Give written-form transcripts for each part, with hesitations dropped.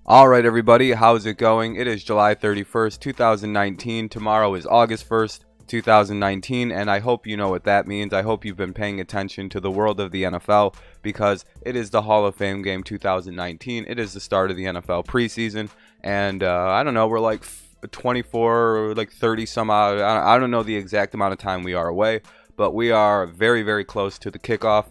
All right, everybody, how's it going? It is July 31st, 2019. Tomorrow is August 1st, 2019, and I hope you know what that means. I hope you've been paying attention to the world of the NFL because it is the Hall of Fame game 2019. It is the start of the NFL preseason, and I don't know, we're like 24 or like 30 some odd. I don't know the exact amount of time we are away, but we are very, very close to the kickoff,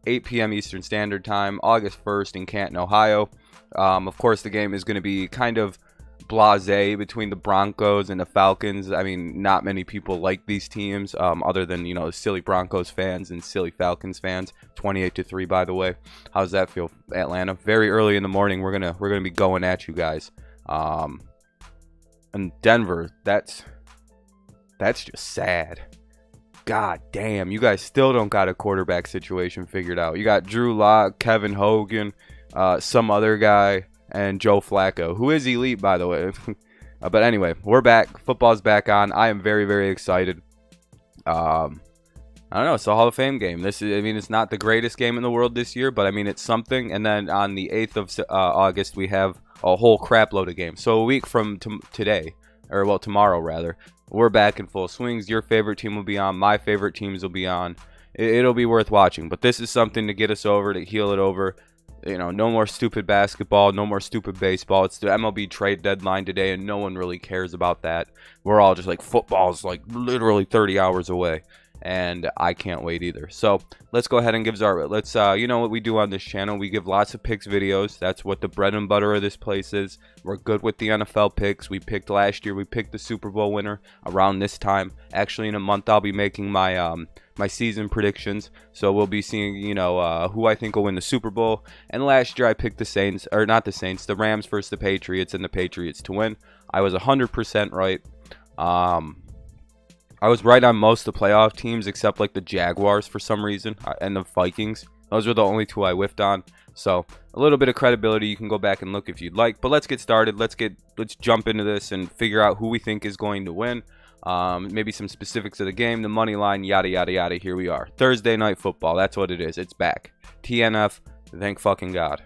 8 p.m. Eastern Standard Time, August 1st in Canton, Ohio. Of course, the game is going to be kind of blasé between the Broncos and the Falcons. I mean, not many people like these teams, other than silly Broncos fans and silly Falcons fans. 28-3, by the way. How's that feel, Atlanta? Very early in the morning, we're gonna be going at you guys. And Denver, that's just sad. God damn, you guys still don't got a quarterback situation figured out. You got Drew Lock, Kevin Hogan, some other guy, and Joe Flacco, who is elite, by the way. But anyway, we're back. Football's back on. I am very, very excited. I don't know. It's a Hall of Fame game. It's not the greatest game in the world this year, but I mean, it's something. And then on the 8th of August, we have a whole crap load of games. So a week from today, or well, tomorrow rather, we're back in full swings. Your favorite team will be on. My favorite teams will be on. It'll be worth watching. But this is something to get us over, to heal it over. No more stupid basketball, no more stupid baseball. It's the MLB trade deadline today, and no one really cares about that. We're all just like, football's like literally 30 hours away, and I can't wait either. So let's go ahead and give you know what we do on this channel. We give lots of picks videos. That's what the bread and butter of this place is. We're good with the NFL picks. We picked last year. We picked the Super Bowl winner around this time. Actually, in a month, I'll be making my my season predictions, so we'll be seeing who I think will win the Super Bowl. And last year I picked the Rams versus the Patriots, and the Patriots to win. I was 100% right. I was right on most of the playoff teams except like the Jaguars for some reason, and the Vikings. Those were the only two I whiffed on. So a little bit of credibility. You can go back and look if you'd like, but let's get started. Let's jump into this and figure out who we think is going to win. Maybe some specifics of the game, the money line, yada yada yada. Here we are, Thursday night football. That's what it is. It's back. TNF, thank fucking God.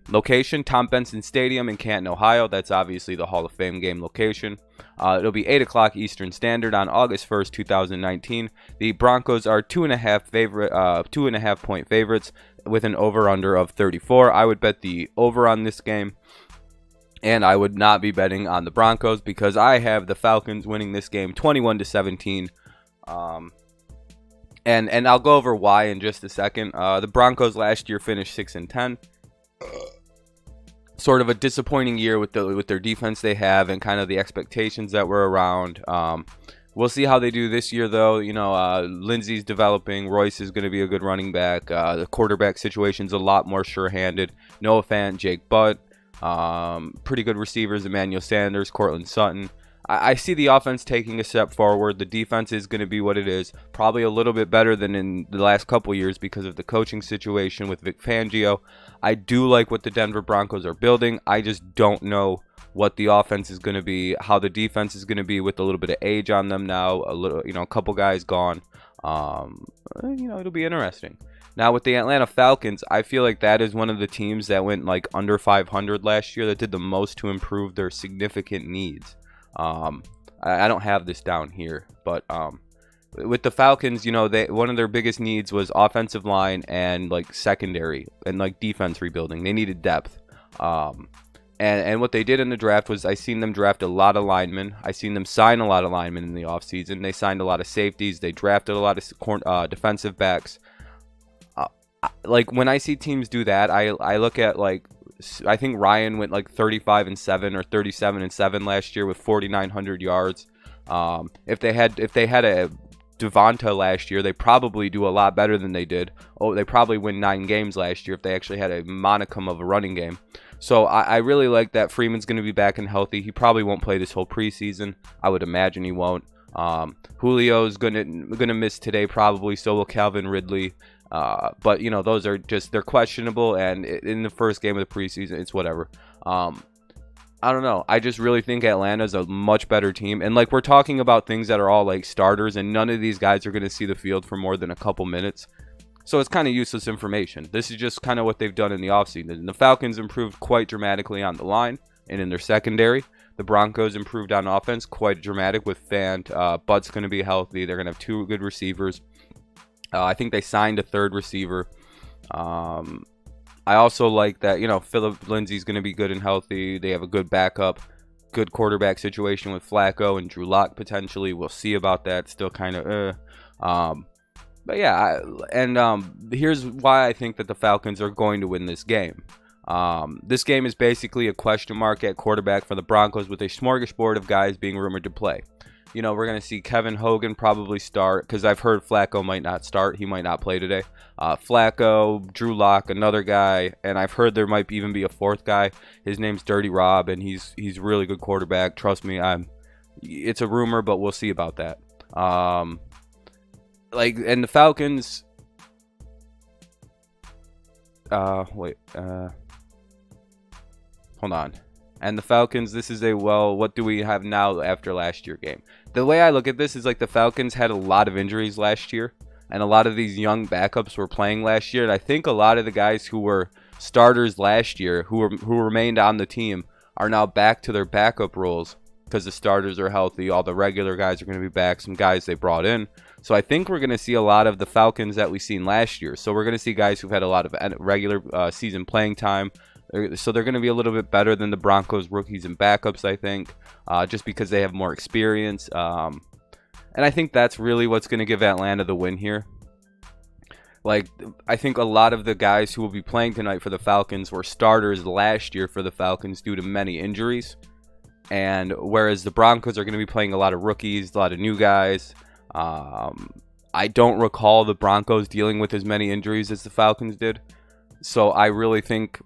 Location, Tom Benson Stadium in Canton, Ohio. That's obviously the Hall of Fame game location. It'll be 8 o'clock Eastern Standard on August 1st, 2019. The Broncos are 2.5 point favorites with an over-under of 34. I would bet the over on this game. And I would not be betting on the Broncos because I have the Falcons winning this game 21-17. And I'll go over why in just a second. The Broncos last year finished 6-10. Sort of a disappointing year with their defense they have and kind of the expectations that were around. We'll see how they do this year, though. Lindsey's developing. Royce is going to be a good running back. The quarterback situation's a lot more sure-handed. Noah Fant, Jake Butt. Pretty good receivers, Emmanuel Sanders, Cortland Sutton. I see the offense taking a step forward. The defense is going to be what it is. Probably a little bit better than in the last couple years because of the coaching situation with Vic Fangio. I do like what the Denver Broncos are building. I just don't know what the offense is going to be, how the defense is going to be with a little bit of age on them now. A couple guys gone. It'll be interesting. Now, with the Atlanta Falcons, I feel like that is one of the teams that went like under 500 last year that did the most to improve their significant needs. I don't have this down here, but with the Falcons, one of their biggest needs was offensive line and like secondary and like defense rebuilding. They needed depth. And what they did in the draft was I seen them draft a lot of linemen. I seen them sign a lot of linemen in the offseason. They signed a lot of safeties. They drafted a lot of defensive backs. Like when I see teams do that, I look at I think Ryan went like 35-7 or 37-7 last year with 4,900 yards. If they had a Devonta last year, they probably do a lot better than they did. They probably win 9 games last year if they actually had a monicum of a running game. So I really like that Freeman's going to be back and healthy. He probably won't play this whole preseason. I would imagine he won't. Julio's gonna miss today probably. So will Calvin Ridley. But those are they're questionable, and in the first game of the preseason, it's whatever. I don't know. I just really think Atlanta's a much better team, and we're talking about things that are all like starters, and none of these guys are going to see the field for more than a couple minutes. So it's kind of useless information. This is just kind of what they've done in the offseason. The Falcons improved quite dramatically on the line and in their secondary. The Broncos improved on offense quite dramatic with Fant. Butt's going to be healthy. They're going to have 2 good receivers. I think they signed a 3rd receiver. I also like that, Philip Lindsay's going to be good and healthy. They have a good backup, good quarterback situation with Flacco and Drew Lock potentially. We'll see about that. Still kind of but yeah, here's why I think that the Falcons are going to win this game. This game is basically a question mark at quarterback for the Broncos with a smorgasbord of guys being rumored to play. We're going to see Kevin Hogan probably start because I've heard Flacco might not start. He might not play today. Flacco, Drew Lock, another guy, and I've heard there might even be a 4th guy. His name's Dirty Rob, and he's a really good quarterback. Trust me, it's a rumor, but we'll see about that. And the Falcons. Hold on. And the Falcons, this is what do we have now after last year's game? The way I look at this is like the Falcons had a lot of injuries last year, and a lot of these young backups were playing last year. And I think a lot of the guys who were starters last year, who remained on the team, are now back to their backup roles because the starters are healthy. All the regular guys are going to be back, some guys they brought in. So I think we're going to see a lot of the Falcons that we've seen last year. So we're going to see guys who've had a lot of regular season playing time. So they're going to be a little bit better than the Broncos rookies and backups, I think, just because they have more experience. And I think that's really what's going to give Atlanta the win here. I think a lot of the guys who will be playing tonight for the Falcons were starters last year for the Falcons due to many injuries. And whereas the Broncos are going to be playing a lot of rookies, a lot of new guys. I don't recall the Broncos dealing with as many injuries as the Falcons did. So I really think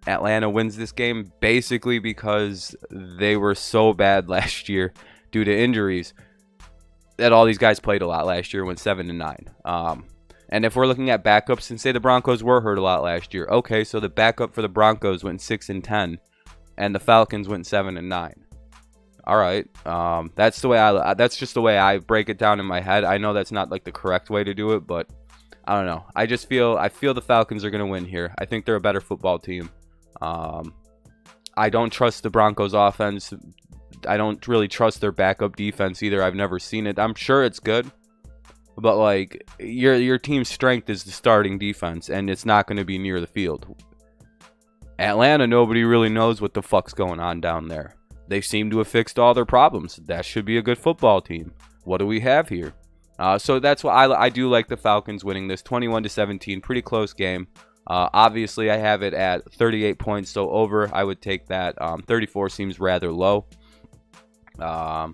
Atlanta wins this game basically because they were so bad last year due to injuries that all these guys played a lot last year, went 7-9. And if we're looking at backups, and say the Broncos were hurt a lot last year, okay, so the backup for the Broncos went 6-10, and the Falcons went 7-9. All right, that's the way that's just the way I break it down in my head. I know that's not like the correct way to do it, but I don't know. I feel the Falcons are going to win here. I think they're a better football team. I don't trust the Broncos offense. I don't really trust their backup defense either. I've never seen it. I'm sure it's good, but your team's strength is the starting defense, and it's not going to be near the field. Atlanta, nobody really knows what the fuck's going on down there. They seem to have fixed all their problems. That should be a good football team. What do we have here? So that's why I do like the Falcons winning this 21-17. Pretty close game. Obviously, I have it at 38 points, so over, I would take that. 34 seems rather low. Yeah,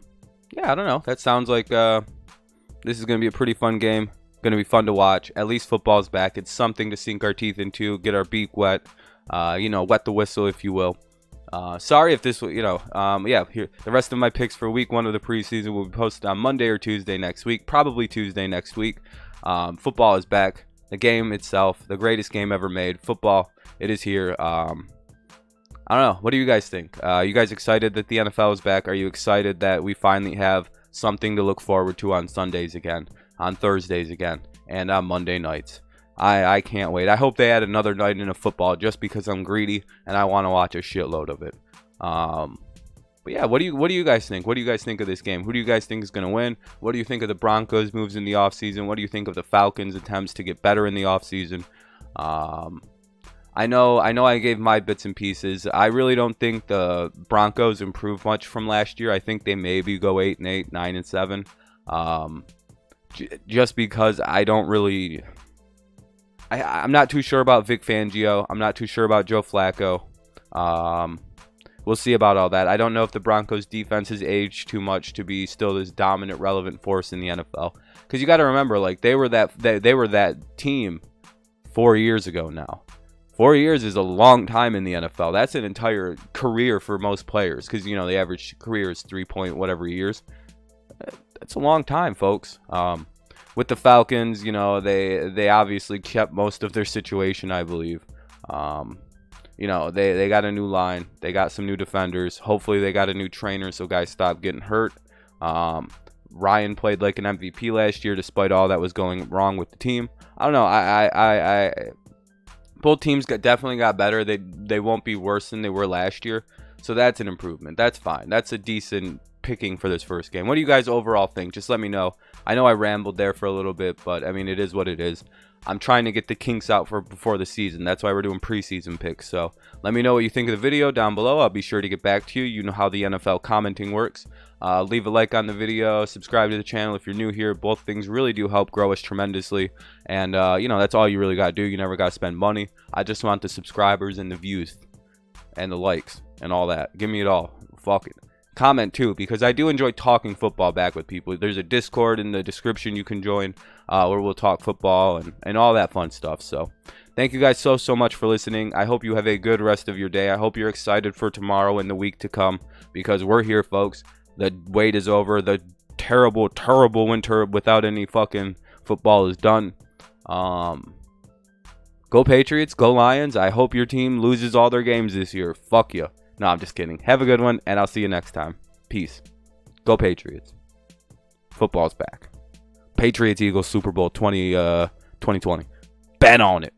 I don't know. That sounds like this is going to be a pretty fun game. Going to be fun to watch. At least football's back. It's something to sink our teeth into, get our beak wet, wet the whistle, if you will. Sorry if this, yeah, here, the rest of my picks for week 1 of the preseason will be posted on Monday or Tuesday next week. Probably Tuesday next week. Football is back. The game itself, the greatest game ever made. Football, it is here. I don't know. What do you guys think? You guys excited that the NFL is back? Are you excited that we finally have something to look forward to on Sundays again, on Thursdays again, and on Monday nights? I can't wait. I hope they add another night into football just because I'm greedy and I want to watch a shitload of it. But yeah, what do you guys think? What do you guys think of this game? Who do you guys think is going to win? What do you think of the Broncos' moves in the offseason? What do you think of the Falcons' attempts to get better in the offseason? I know I gave my bits and pieces. I really don't think the Broncos improved much from last year. I think they maybe go 8-8, 9-7. Just because I don't really... I'm not too sure about Vic Fangio. I'm not too sure about Joe Flacco. We'll see about all that. I don't know if the Broncos defense has aged too much to be still this dominant, relevant force in the NFL. Because you got to remember, they were that team 4 years ago now. 4 years is a long time in the NFL. That's an entire career for most players. Because the average career is 3 whatever years. That's a long time, folks. With the Falcons, they obviously kept most of their situation, I believe. They got a new line. They got some new defenders. Hopefully they got a new trainer so guys stop getting hurt. Ryan played like an MVP last year, despite all that was going wrong with the team. I don't know. Both teams definitely got better. They won't be worse than they were last year, so that's an improvement. That's fine. That's a decent picking for this first game. What do you guys overall think? Just let me know. I know I rambled there for a little bit, but I mean, it is what it is. I'm trying to get the kinks out for before the season. That's why we're doing preseason picks. So let me know what you think of the video down below. I'll be sure to get back to you. You know how the NFL commenting works. Leave a like on the video. Subscribe to the channel if you're new here. Both things really do help grow us tremendously. And, you know, that's all you really got to do. You never got to spend money. I just want the subscribers and the views and the likes and all that. Give me it all. Fuck it. Comment too, because I do enjoy talking football back with people. There's a Discord in the description you can join where we'll talk football and all that fun stuff. So thank you guys so much for listening. I hope you have a good rest of your day. I hope you're excited for tomorrow and the week to come, because we're here, folks. The wait is over. The terrible winter without any fucking football is done. Go Patriots, go Lions. I hope your team loses all their games this year. Fuck you. No, I'm just kidding. Have a good one, and I'll see you next time. Peace. Go Patriots. Football's back. Patriots Eagles Super Bowl 2020. Bet on it.